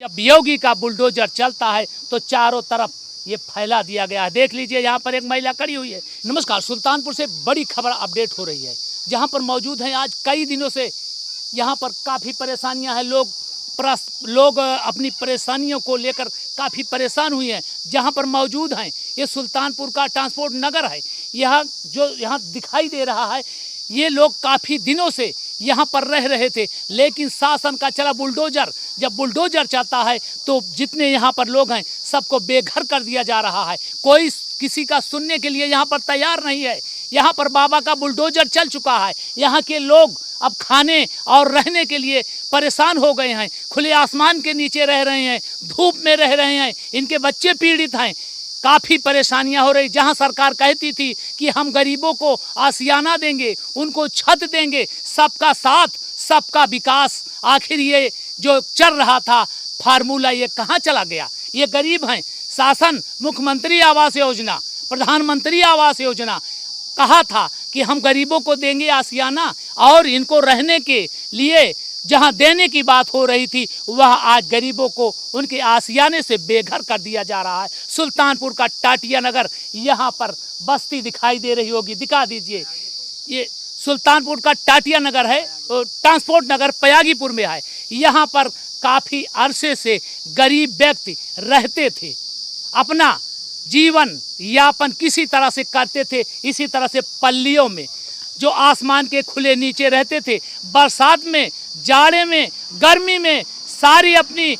जब योगी का बुलडोजर चलता है तो चारों तरफ ये फैला दिया गया है। देख लीजिए, यहाँ पर एक महिला खड़ी हुई है। नमस्कार, सुल्तानपुर से बड़ी खबर अपडेट हो रही है, जहाँ पर मौजूद हैं। आज कई दिनों से यहाँ पर काफ़ी परेशानियाँ हैं। लोग अपनी परेशानियों को लेकर काफ़ी परेशान हुए हैं। जहाँ पर मौजूद हैं, ये सुल्तानपुर का ट्रांसपोर्ट नगर है। यहाँ दिखाई दे रहा है, ये लोग काफ़ी दिनों से यहाँ पर रह रहे थे, लेकिन शासन का चला बुलडोजर। जब बुलडोजर चलता है तो जितने यहाँ पर लोग हैं सबको बेघर कर दिया जा रहा है। कोई किसी का सुनने के लिए यहाँ पर तैयार नहीं है। यहाँ पर बाबा का बुलडोजर चल चुका है। यहाँ के लोग अब खाने और रहने के लिए परेशान हो गए हैं। खुले आसमान के नीचे रह रहे हैं, धूप में रह रहे हैं। इनके बच्चे पीड़ित हैं, काफ़ी परेशानियां हो रही। जहां सरकार कहती थी कि हम गरीबों को आशियाना देंगे, उनको छत देंगे, सबका साथ सबका विकास, आखिर ये जो चल रहा था फार्मूला, ये कहाँ चला गया? ये गरीब हैं। शासन मुख्यमंत्री आवास योजना, प्रधानमंत्री आवास योजना कहा था कि हम गरीबों को देंगे आशियाना, और इनको रहने के लिए जहां देने की बात हो रही थी, वह आज गरीबों को उनके आशियाने से बेघर कर दिया जा रहा है। सुल्तानपुर का टाटिया नगर, यहाँ पर बस्ती दिखाई दे रही होगी, दिखा दीजिए। ये सुल्तानपुर का टाटिया नगर है, ट्रांसपोर्ट नगर पयागीपुर में है। यहाँ पर काफ़ी अरसे से गरीब व्यक्ति रहते थे, अपना जीवन यापन किसी तरह से करते थे। इसी तरह से पल्लियों में जो आसमान के खुले नीचे रहते थे, बरसात में, जाड़े में, गर्मी में, सारी अपनी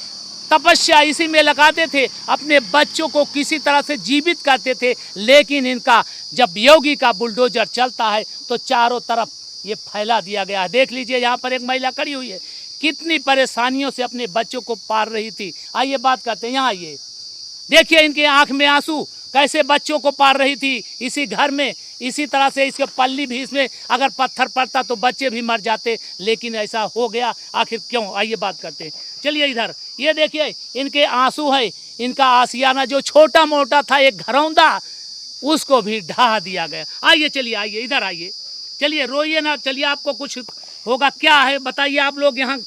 तपस्या इसी में लगाते थे, अपने बच्चों को किसी तरह से जीवित करते थे। लेकिन इनका जब योगी का बुलडोजर चलता है तो चारों तरफ ये फैला दिया गया है। देख लीजिए, यहाँ पर एक महिला खड़ी हुई है, कितनी परेशानियों से अपने बच्चों को पाल रही थी। आइए बात करते हैं, यहाँ आइए। देखिए इनके आँख में आंसू, कैसे बच्चों को पाल रही थी इसी घर में। इसी तरह से इसके पल्ली भी, इसमें अगर पत्थर पड़ता तो बच्चे भी मर जाते, लेकिन ऐसा हो गया, आखिर क्यों? आइए बात करते हैं। चलिए इधर, ये देखिए इनके आंसू है। इनका आशियाना जो छोटा मोटा था, एक घरौंदा, उसको भी ढहा दिया गया। आइए, चलिए आइए, इधर आइए। चलिए, रोइए ना, चलिए, आपको कुछ होगा। क्या है बताइए, आप लोग यहाँ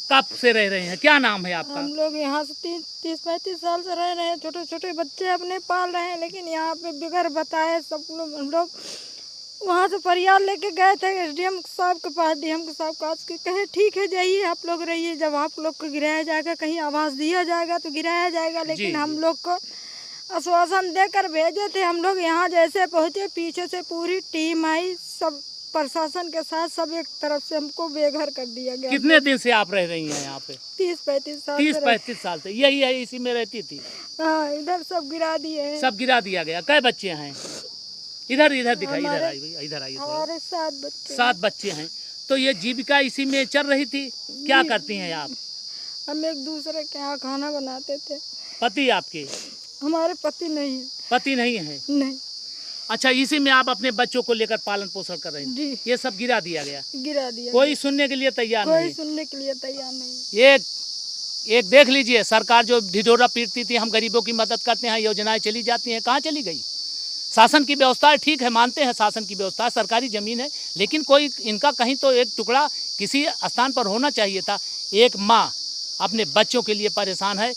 कब से रह रहे हैं? क्या नाम है आपका? हम लोग यहाँ से 30-35 साल से रह रहे हैं। छोटे छोटे बच्चे अपने पाल रहे हैं, लेकिन यहाँ पे बगैर बताए सब लोग, हम लोग वहाँ से फरियाद लेके गए थे एसडीएम साहब के पास, डीएम के साहब के पास। कहे ठीक है, जाइए आप लोग रहिए, जब आप लोग को गिराया जाएगा, कहीं आवास दिया जाएगा तो गिराया जाएगा। लेकिन हम लोग को आश्वासन देकर भेजे थे। हम लोग यहाँ जैसे पहुँचे, पीछे से पूरी टीम आई, सब प्रशासन के साथ, सब एक तरफ से हमको बेघर कर दिया गया। कितने दिन से आप रह रही हैं यहाँ पे? 30-35 साल। 30-35 साल से यही है, इसी में रहती थी? हाँ, इधर सब गिरा दिए हैं। सब गिरा दिया गया। कै बच्चे हैं? इधर इधर दिखाई, इधर आइए, इधर आइए। हमारे 7 बच्चे। 7 बच्चे हैं। तो ये जीविका इसी में चल रही थी? क्या करती हैं आप? हम एक दूसरे के यहाँ खाना बनाते थे। पति आपके? हमारे पति नहीं है। पति नहीं है? नहीं। अच्छा, इसी में आप अपने बच्चों को लेकर पालन पोषण कर रहे हैं? जी। ये सब गिरा दिया गया? गिरा दिया। कोई सुनने के लिए तैयार नहीं? कोई सुनने के लिए तैयार नहीं। एक देख लीजिए, सरकार जो ढिढोरा पीटती थी, हम गरीबों की मदद करते हैं, योजनाएं चली जाती हैं, कहाँ चली गई? शासन की व्यवस्था है, ठीक है, मानते हैं शासन की व्यवस्था, सरकारी ज़मीन है, लेकिन कोई इनका कहीं तो एक टुकड़ा किसी स्थान पर होना चाहिए था। एक माँ अपने बच्चों के लिए परेशान है,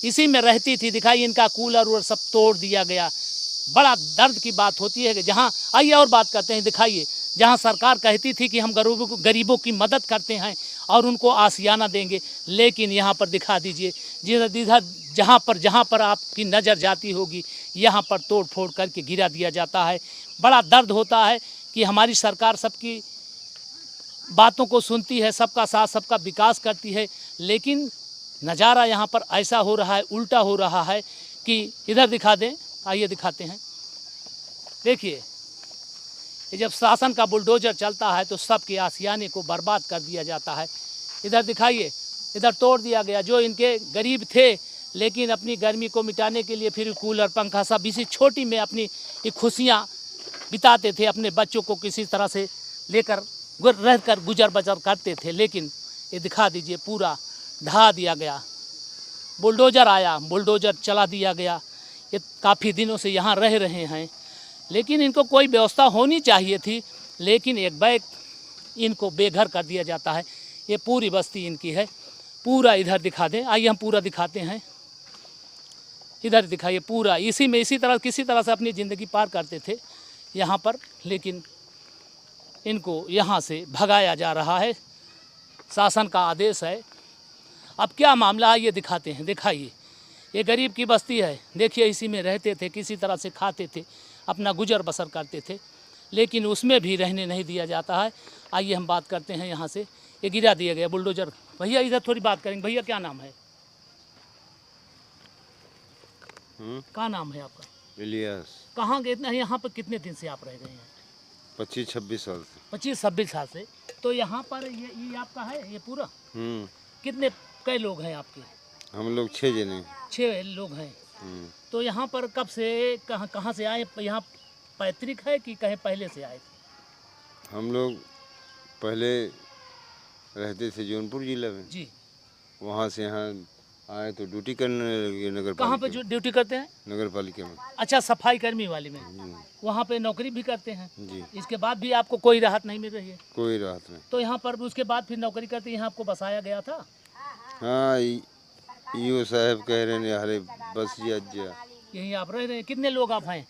इसी में रहती थी। दिखाइए, इनका कूलर और सब तोड़ दिया गया। बड़ा दर्द की बात होती है कि जहाँ, आइए और बात करते हैं, दिखाइए, जहाँ सरकार कहती थी कि हम गरीबों की मदद करते हैं और उनको आशियाना देंगे, लेकिन यहाँ पर दिखा दीजिए, जहाँ पर आपकी नज़र जाती होगी, यहाँ पर तोड़ फोड़ करके गिरा दिया जाता है। बड़ा दर्द होता है कि हमारी सरकार सबकी बातों को सुनती है, सबका साथ सबका विकास करती है, लेकिन नज़ारा यहाँ पर ऐसा हो रहा है, उल्टा हो रहा है कि इधर दिखा दें, आइए दिखाते हैं। देखिए, ये जब शासन का बुलडोजर चलता है तो सबके आशियाने को बर्बाद कर दिया जाता है। इधर दिखाइए, इधर तोड़ दिया गया। जो इनके गरीब थे, लेकिन अपनी गर्मी को मिटाने के लिए फिर कूलर पंखा सब इसी छोटी में अपनी खुशियाँ बिताते थे, अपने बच्चों को किसी तरह से लेकर रहकर गुजर बसर करते थे। लेकिन ये दिखा दीजिए, पूरा ढहा दिया गया। बुलडोजर आया, बुलडोजर चला दिया गया। ये काफ़ी दिनों से यहाँ रह रहे हैं, लेकिन इनको कोई व्यवस्था होनी चाहिए थी, लेकिन एक बैग इनको बेघर कर दिया जाता है। ये पूरी बस्ती इनकी है, पूरा इधर दिखा दें, आइए हम पूरा दिखाते हैं। इधर दिखाइए पूरा, इसी में इसी तरह किसी तरह से अपनी ज़िंदगी पार करते थे यहाँ पर, लेकिन इनको यहाँ से भगाया जा रहा है, शासन का आदेश है। अब क्या मामला है ये दिखाते हैं, दिखाइए। ये गरीब की बस्ती है, देखिए इसी में रहते थे, किसी तरह से खाते थे, अपना गुजर बसर करते थे, लेकिन उसमें भी रहने नहीं दिया जाता है। आइए हम बात करते हैं यहाँ से। ये गिरा दिया गया बुलडोजर। भैया इधर थोड़ी बात करेंगे। भैया क्या नाम है? क्या नाम है आपका? इलियास। कहाँ गए इतना, यहाँ पर कितने दिन से आप रह गए हैं? 25-26 साल से। 25-26 साल से। तो यहाँ पर ये आपका है ये पूरा? कितने कई लोग हैं आपके? हम लोग 6 जने। 6 लोग हैं। तो यहाँ पर कब से कहाँ से आए? यहाँ पैतृक है कि कहीं पहले से आए थे? हम लोग पहले रहते थे जौनपुर जिला में जी। वहाँ से यहाँ आए तो ड्यूटी करने लगे नगर कहाँ पे ड्यूटी करते हैं? नगर पालिका में। अच्छा, सफाई कर्मी वाले में वहाँ पे नौकरी भी करते हैं जी। इसके बाद भी आपको कोई राहत नहीं मिल रही है? कोई राहत नहीं। तो यहाँ पर उसके बाद फिर नौकरी करते यहाँ आपको बसाया गया था? हाँ, ईओ साहब कह रहे हैं अरे बस जी अज्जा। यहीं आप रह रहे हैं? कितने लोग आप हैं?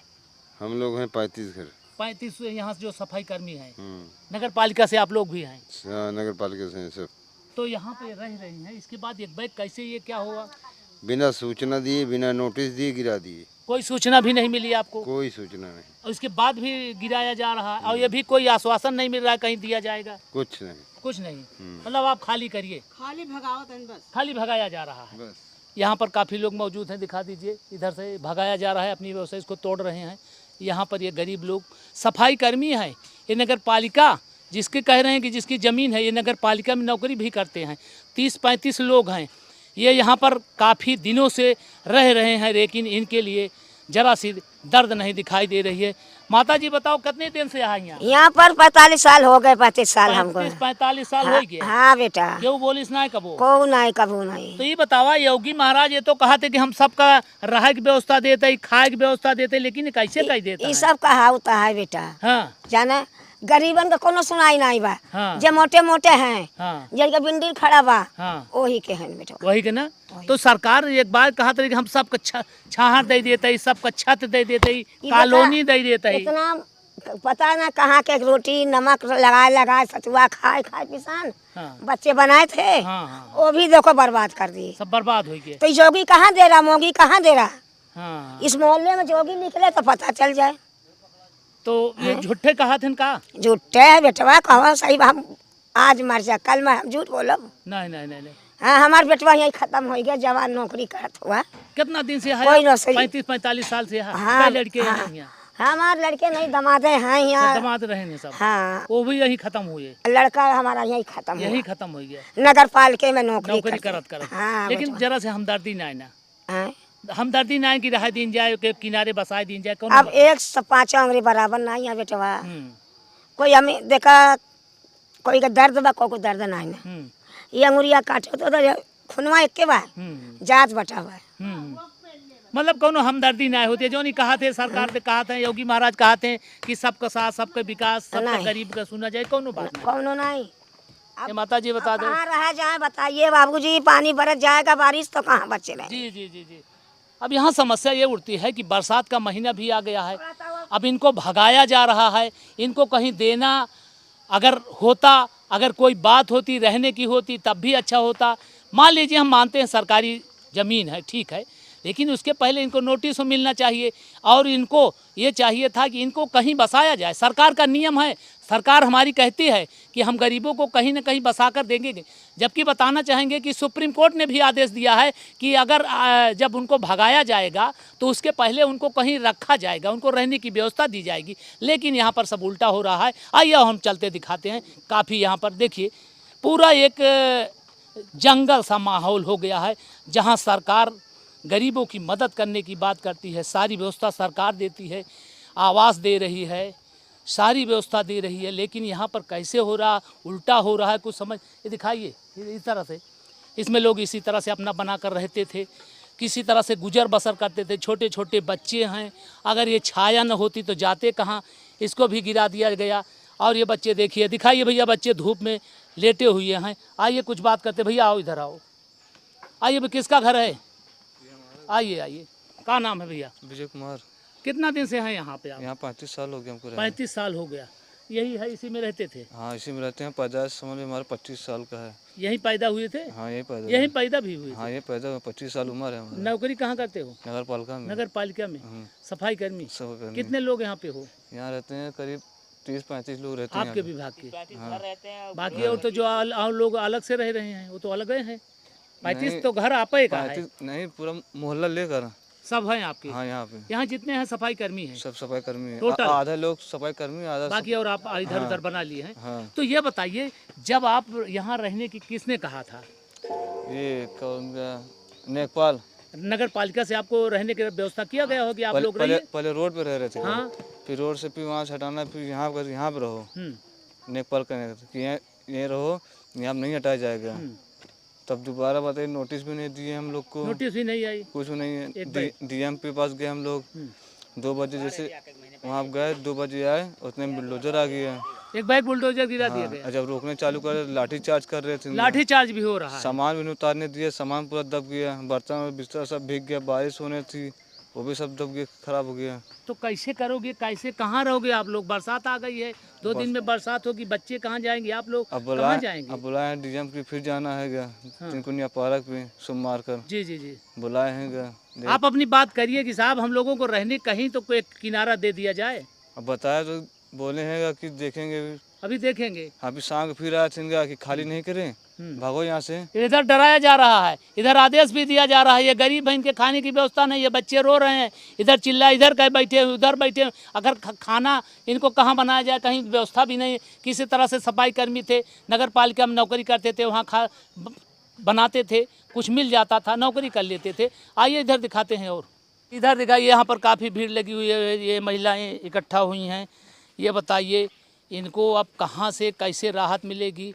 हम लोग हैं 35 घर। 35 यहाँ जो सफाई कर्मी हैं। नगर पालिका से आप लोग भी हैं? हाँ, नगर पालिका से सब। तो यहाँ पे रह रही हैं, इसके बाद एक बैग कैसे, ये क्या हुआ? बिना सूचना दिए, बिना नोटिस दिए गिरा दिए। कोई सूचना भी नहीं मिली आपको? कोई सूचना नहीं। और उसके बाद भी गिराया जा रहा है, और ये भी कोई आश्वासन नहीं मिल रहा है कहीं दिया जाएगा? कुछ नहीं। कुछ नहीं। मतलब आप खाली करिए, खाली भगावत है बस, खाली भगाया जा रहा है। बस। यहाँ पर काफ़ी लोग मौजूद हैं, दिखा दीजिए। इधर से भगाया जा रहा है, अपनी व्यवसाय इसको तोड़ रहे हैं। यहाँ पर ये गरीब लोग सफाई कर्मी हैं, ये नगर पालिका जिसके कह रहे हैं कि जिसकी ज़मीन है, ये नगर पालिका में नौकरी भी करते हैं। 30-35 लोग हैं, ये यहाँ पर काफ़ी दिनों से रह रहे हैं, लेकिन इनके लिए जरा सी दर्द नहीं दिखाई दे रही है। माता जी बताओ कितने दिन से आई यहाँ? यहाँ पर 45 साल हो गए। 35 साल हमको। 45 साल हो गए? हाँ बेटा। क्यों बोलिस ना कबो? को नहीं कबू नहीं। तो ये बतावा, योगी महाराज ये तो कहा थे कि हम सबका रहे की व्यवस्था देते, खाए की व्यवस्था देते, लेकिन कैसे कह देता ये सब कहा होता है बेटा। हाँ। जाना गरीबन का कोनो सुनाई नहीं बा। हाँ। जो मोटे मोटे हैं, हाँ। जिनका बिंदिल खड़ा बा, हाँ। वही के हैं बेटा। वही के ना। तो सरकार एक बार कहा था कि हम सबका छाहर दे देते, सबका छत दे देते, कॉलोनी दे देते। इतना पता ना कहाँ के रोटी नमक लगाए सतुआ खाए किसान। हाँ। बच्चे बनाए थे। हाँ। वो भी देखो बर्बाद कर दिए। सब बर्बाद हो गए। तो जोगी कहाँ दे रहा, मोगी कहाँ दे रहा? हाँ। इस मोहल्ले में जोगी निकले तो पता चल जाए। तो ये झूठे कहा थे का? झूठे है बेटवा, कहो सही। हम आज मर जा, कल मैं हम झूठ बोलब? नहीं नहीं नहीं। हाँ, हमार बेटवा यही खत्म हो गया, जवान नौकरी करत हुआ। कितना दिन से है? कोई ना सही। 35-45 साल से है। हाँ, लड़के हाँ, हैं यहाँ? हमारे लड़के नहीं दमादे हैं यहाँ। दमाद रहे हैं सब? हाँ, वो भी यही खत्म हुए? लड़का हमारा यही खत्म यही हुआ। खत्म हो गया नगर पालिका में नौकरी करत। हाँ, लेकिन जरा से हमदर्दी ना आना, हाँ। हमदर्दी ना की रहा दिन जाए के किनारे बसाए दिन जाए। कौन अब 105 अंगुरी बराबर नहीं है बेटवा। कोई हमें देखा, कोई का दर्द बा, कोई को दर्द नहीं ना। ये अंगुरिया काटो तो खुनवा एक के बा, जात बटा हुआ। मतलब कोनो हमदर्दी ना होती है। जो नहीं कहा थे सरकार ने, कहा था योगी महाराज कहा थे कि सबका साथ, सबका विकास, सबका गरीब का सुना जाए, कोनो बात नहीं। कोनो नहीं। ये माता जी बता दो। कहाँ रह जाए बताइए बाबूजी, पानी बरस जाएगा बारिश तो कहाँ बचे रहे। जी जी जी जी। अब यहाँ समस्या ये उठती है कि बरसात का महीना भी आ गया है, अब इनको भगाया जा रहा है। इनको कहीं देना अगर होता, अगर कोई बात होती, रहने की होती, तब भी अच्छा होता। मान लीजिए हम मानते हैं सरकारी ज़मीन है, ठीक है, लेकिन उसके पहले इनको नोटिस मिलना चाहिए, और इनको ये चाहिए था कि इनको कहीं बसाया जाए। सरकार का नियम है, सरकार हमारी कहती है कि हम गरीबों को कहीं न कहीं बसा कर देंगे, जबकि बताना चाहेंगे कि सुप्रीम कोर्ट ने भी आदेश दिया है कि अगर जब उनको भगाया जाएगा तो उसके पहले उनको कहीं रखा जाएगा, उनको रहने की व्यवस्था दी जाएगी। लेकिन यहाँ पर सब उल्टा हो रहा है। आइए हम चलते दिखाते हैं। काफ़ी यहाँ पर देखिए पूरा एक जंगल सा माहौल हो गया है, जहाँ सरकार गरीबों की मदद करने की बात करती है, सारी व्यवस्था सरकार देती है, आवास दे रही है, सारी व्यवस्था दे रही है, लेकिन यहाँ पर कैसे हो रहा, उल्टा हो रहा है, कुछ समझ। ये दिखाइए इस तरह से, इसमें लोग इसी तरह से अपना बना कर रहते थे, किसी तरह से गुजर बसर करते थे। छोटे छोटे बच्चे हैं, अगर ये छाया न होती तो जाते कहाँ, इसको भी गिरा दिया गया। और ये बच्चे देखिए, दिखाइए भैया, बच्चे धूप में लेटे हुए हैं। आइए कुछ बात करते। भैया आओ, इधर आओ। आइए भाई, किसका घर है? आइए आइए, क्या नाम है भैया? विजय कुमार। कितना दिन से हैं यहाँ पे आप? यहाँ 35 साल हो गए हमको रहने। 35 साल हो गया। यही है, इसी में रहते थे? हाँ, इसी में रहते हैं। पैदाइश समझ में हमारा 25 साल का है। यहीं पैदा हुए थे? हाँ, यहीं पैदा भी हुए हाँ, थे? ये पैदा 25 साल उम्र है हमारा। नौकरी कहाँ करते हो? नगर पालिका में। नगर पालिका में सफाई कर्मी। सब करने। कितने लोग यहाँ पे हो? यहाँ रहते हैं करीब 30-35 लोग रहते हैं आपके यहाँ विभाग के? हाँ। बाकी और तो जो और लोग अलग से रह रहे हैं वो तो अलग हैं। 35 नहीं, तो घर आप ही का है? 35 नहीं, पूरा मोहल्ला लेकर। सब हैं आपके? हाँ, यहाँ पे यहाँ जितने हैं सफाई कर्मी हैं? सब सफाई कर्मी है। टोटल? आधा लोग सफाई कर्मी, आधा बाकी और आप इधर उधर बना लिए हैं? हाँ। तो ये बताइए, जब आप यहाँ रहने की किसने कहा था? ये कौन गया? नेकपाल। नगर पालिका से आपको रहने की व्यवस्था किया गया हो कि आप लोग रहिए? पहले रोड पे रह रहे थे। हाँ। फिर रोड से फिर वहाँ से हटाना, फिर यहाँ पे रहो। नेकपाल कहने कि यहीं रहो, यहाँ नहीं हटाया जाएगा। तब दोबारा बताइए, नोटिस भी नहीं दिए हम लोग को। नोटिस भी नहीं आई? कुछ नहीं है। डीएम के पास गए हम लोग 2 बजे, जैसे वहाँ गए 2 बजे आए, उतने में बुलडोजर आ गया। एक बाइक बुलडोजर गिरा दिया हाँ, गया? जब रोकने चालू करे लाठी चार्ज कर रहे थे। लाठी चार्ज भी हो रहा है? सामान भी नहीं उतारने दिए, सामान पूरा दब गया। बर्तन और बिस्तर सब भीग गया, बारिश होने थी वो भी सब दब गया, खराब हो गया। तो कैसे करोगे, कैसे कहाँ रहोगे आप लोग? बरसात आ गई है, 2 दिन में बरसात होगी, बच्चे कहाँ जाएंगे आप लोग? कहाँ जाएंगे? अब बुलाए डीएम की, फिर जाना है तिनकुनिया पार्क पे सोमवार कर। जी जी जी, बुलाए हैं। आप अपनी बात करिए कि साहब हम लोगों को रहने कहीं तो कोई किनारा दे दिया जाए। अब बताया तो बोले हैं कि देखेंगे, अभी देखेंगे। अभी शाम को फिर आए थे कि खाली नहीं करें, भागो यहाँ से। इधर डराया जा रहा है, इधर आदेश भी दिया जा रहा है, ये गरीब है, इनके खाने की व्यवस्था नहीं, ये बच्चे रो रहे हैं, इधर चिल्ला, इधर कहीं बैठे उधर बैठे। अगर खाना इनको कहाँ बनाया जाए, कहीं व्यवस्था भी नहीं। किसी तरह से सफाई कर्मी थे, नगर पालिका में नौकरी करते थे, वहाँ बनाते थे, कुछ मिल जाता था, नौकरी कर लेते थे। आइए इधर दिखाते हैं। और इधर दिखाइए, यहाँ पर काफ़ी भीड़ लगी हुई है, ये महिलाएँ इकट्ठा हुई हैं। ये बताइए इनको अब कहाँ से कैसे राहत मिलेगी?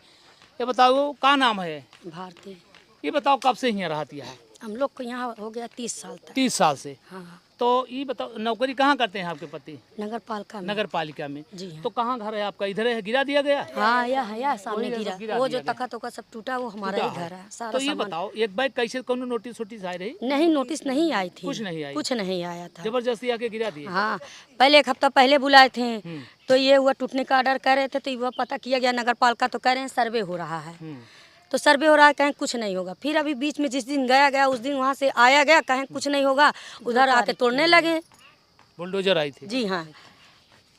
ये बताओ, क्या नाम है? भारती। ये बताओ, कब से यहाँ रहती है? हम लोग को यहाँ हो गया 30 साल तक। 30 साल से? हाँ। तो ये बताओ, नौकरी कहाँ करते हैं आपके पति? नगर पालिका में। नगर पालिका में? जी हाँ। तो कहाँ घर है आपका? इधर है, गिरा दिया गया? हाँ, यह सामने वही सब गिरा, वो जो दिया तखत वखत सब टूटा, वो हमारा ही घर है। सारा तो ये सामान। बताओ, एक बार कैसे कौन नोटिस वोटिस आई रही? नहीं, नोटिस नहीं आई थी। कुछ नहीं आई? कुछ नहीं आया था। जबरदस्ती आके गिरा दिए? हाँ, पहले 1 हफ्ता पहले बुलाए थे, तो ये हुआ टूटने का ऑर्डर कर रहे थे, तो युवा पता किया गया नगर पालिका, तो कह रहे हैं सर्वे हो रहा है। तो सर्वे हो रहा है, कहें कुछ नहीं होगा। फिर अभी बीच में जिस दिन गया उस दिन वहाँ से आया गया, कहें कुछ नहीं होगा, उधर आके तोड़ने लगे। बुलडोजर आई थी? जी हाँ।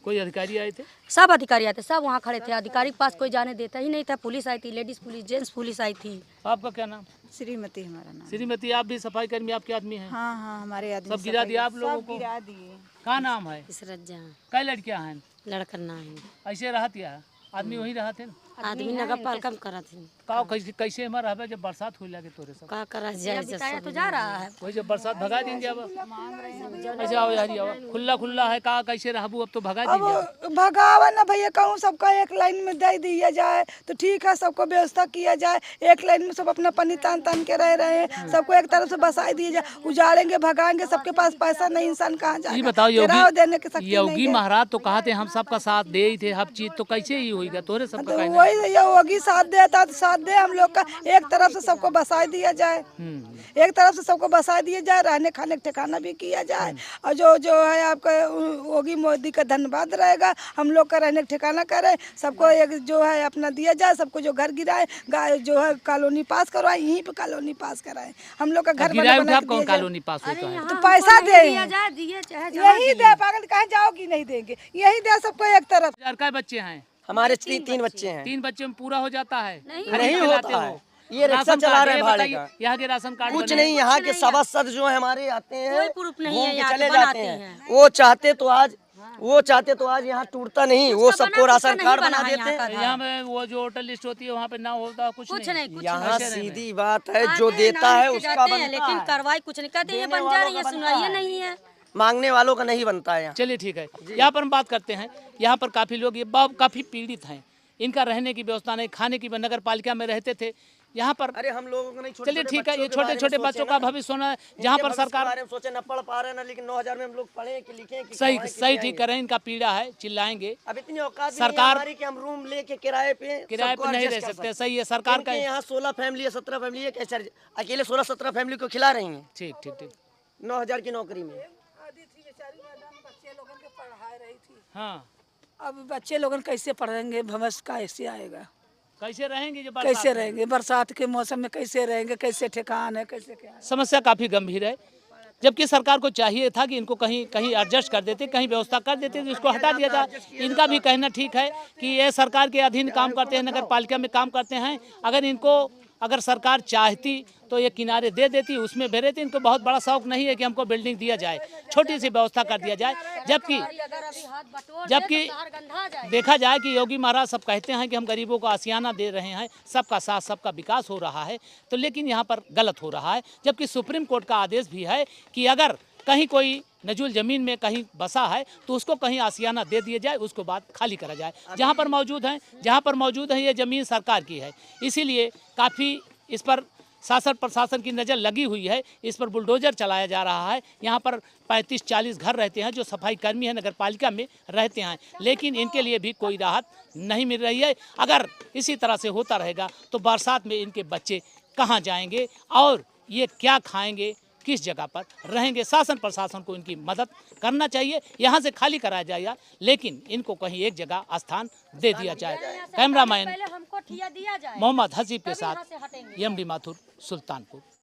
कोई अधिकारी आए थे? सब अधिकारी आए थे, सब वहाँ खड़े थे। अधिकारी के पास कोई जाने देता ही नहीं था। पुलिस आई थी, लेडीज पुलिस, जेंट्स पुलिस आई थी। आपका क्या नाम? श्रीमती हमारा नाम। श्रीमती, आप भी सफाई कर्मी, आपके आदमी हैं? हाँ हाँ, हमारे आदमी सब गिरा दिया आप लोगों को? गिरा दिए। क्या नाम है? इसरत जहाँ कई लड़कियां हैं? लड़का ना है। ऐसे रहत या आदमी वहीं रहते न? आदमी नगर पालिका में करा थे। का कैसे हमारा रहबे जब बरसात होने लगे तोरे सब? का करा जाए तो जा रहा है। वही जब बरसात भगा देंगे अब। ऐसे आओ यार, आओ, खुला खुला है, का कैसे रहबू, अब तो भगा देंगे। अब भगावा ना भैया, कहूँ सबको एक लाइन में दे दिया जाए तो ठीक है, सबको व्यवस्था किया जाए। एक लाइन में सब अपना पन्नी तान तान के रह रहे हैं, सबको एक तरफ से बसाई दिया जाए। उजाड़ेंगे, भगाएंगे, सबके पास पैसा नहीं, इंसान कहाँ ये जाएगा? बताओ, किराया देने की शक्ति योगी नहीं है। महाराज तो कहते हम सबका साथ दे ही थे, हर चीज, तो कैसे ही होगा तोरे सबका तो कहना? वही योगी साथ देता तो साथ दे हम लोग का। एक तरफ से सबको बसा दिया जाए, एक तरफ से सबको बसा दिया जाए, रहने खाने का ठिकाना भी किया जाए। और जो है आपका योगी मोदी का धन्यवाद रहेगा, हम लोग का रहने का ठिकाना करे, सबको एक जो है अपना दिया जाए। सबको जो घर गिराए, जो है कॉलोनी पास करवाए, यहीं पे कॉलोनी पास कराए। हम लोग का घर गिराए बना उठे, बना आप के कौन दिया जाए। कॉलोनी पास होता है? तो पैसा दे, यही दे, दे। पागल कहे जाओगी नहीं देंगे, यही दे सबको एक तरफ। यार काय बच्चे हैं? हमारे 3 बच्चे हैं। 3 बच्चे में पूरा हो जाता है? नहीं होता है, ये रिक्शा चला रहे हैं भाड़े का। यहाँ के राशन कार्ड कुछ बने? नहीं, यहाँ के सभासद जो है हमारे आते हैं, कोई प्रूफ नहीं घूम है, के यहाँ चले के जाते बनाते हैं। हैं। वो चाहते तो आज यहाँ टूटता नहीं, वो सबको राशन कार्ड बना देते हैं। यहाँ में वो जो होटल लिस्ट होती है वहाँ पे ना होता कुछ नहीं। यहाँ सीधी बात है, जो देता है उसका बनता लेकिन है, कार्रवाई कुछ नहीं कहते, ये देने बन जा वालों रही है, का सुनवाई बनता है। नहीं है। मांगने वालों का नहीं बनता है यहाँ। चलिए ठीक है, यहाँ पर हम बात करते हैं। यहाँ पर काफ़ी लोग ये काफ़ी पीड़ित हैं, इनका रहने की व्यवस्था नहीं, खाने की। नगर पालिका में रहते थे, यहाँ पर अरे हम लोगों को नहीं, चलिए ठीक है, ये छोटे छोटे बच्चों का भविष्य होना है, जहाँ पर सरकार सोचे न पढ़ पा रहे ना, लेकिन 9000 में हम लोग पढ़े कि लिखे कि सही कमाएं कि सही क्या ठीक करें, इनका पीड़ा है, चिल्लाएंगे। अब इतनी औकात सरकार- सरकार हमारी कि हम रूम लेके किराए पे सबको नहीं adjust रह कर सकते, सही है। सरकार का इनके यहाँ 16 फैमिली है, 17 फैमिली है, कैसे अकेले 16-17 फैमिली को खिला रही हैं ठीक ठीक ठीक 9000 की नौकरी में। बच्चे लोगों के पढ़ा रही थी, हाँ, अब बच्चे लोगन कैसे पढ़ेंगे, भविष्य कैसे आएगा, कैसे रहेंगे जो कैसे बरसात में? रहेंगे बरसात के मौसम में, कैसे रहेंगे, कैसे ठिकान है, कैसे क्या है। समस्या काफी गंभीर है, जबकि सरकार को चाहिए था कि इनको कहीं कहीं एडजस्ट कर देते, कहीं व्यवस्था कर देते, तो इसको हटा दिया जाए। इनका भी कहना ठीक है कि ये सरकार के अधीन काम करते हैं, नगर पालिका में काम करते हैं। अगर सरकार चाहती तो ये किनारे दे देती, उसमें भेजे थे। इनको बहुत बड़ा शौक नहीं है कि हमको बिल्डिंग दिया जाए, छोटी सी व्यवस्था कर दिया जाए। जबकि देखा जाए कि योगी महाराज सब कहते हैं कि हम गरीबों को आसियाना दे रहे हैं, सबका साथ सबका विकास हो रहा है, तो लेकिन यहाँ पर गलत हो रहा है। जबकि सुप्रीम कोर्ट का आदेश भी है कि अगर कहीं कोई नजूल जमीन में कहीं बसा है तो उसको कहीं आसियाना दे दिया जाए, उसको बाद खाली करा जाए। जहाँ पर मौजूद है ये ज़मीन सरकार की है, इसीलिए काफ़ी इस पर शासन प्रशासन की नज़र लगी हुई है। इस पर बुलडोजर चलाया जा रहा है। यहाँ पर 35-40 घर रहते हैं जो सफाई कर्मी है, नगर पालिका में रहते हैं, लेकिन इनके लिए भी कोई राहत नहीं मिल रही है। अगर इसी तरह से होता रहेगा तो बरसात में इनके बच्चे कहाँ जाएंगे और ये क्या खाएंगे, किस जगह पर रहेंगे। शासन प्रशासन को इनकी मदद करना चाहिए, यहाँ से खाली कराया जाएगा, लेकिन इनको कहीं एक जगह स्थान दे दिया जाए। कैमरामैन मोहम्मद हसीब के साथ एमडी माथुर, सुल्तानपुर।